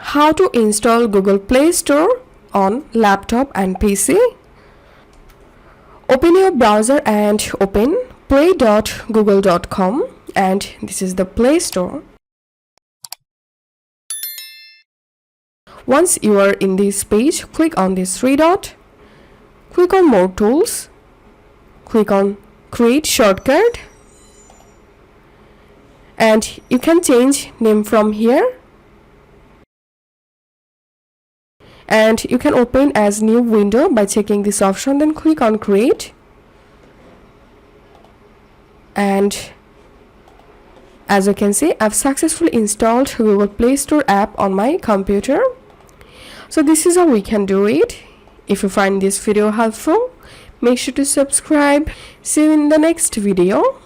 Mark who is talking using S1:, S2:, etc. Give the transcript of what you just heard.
S1: How to install Google Play Store on laptop and PC. Open your browser and open play.google.com, and this is the Play Store. Once you are in this page, click on this three dot, click on More Tools, click on Create Shortcut, and you can change name from here, and you can open as new window by checking this option. Then click on Create, and as you can see, I've successfully installed Google Play Store app on my computer. So this is how we can do it. If you find this video helpful, make sure to subscribe. See you in the next video.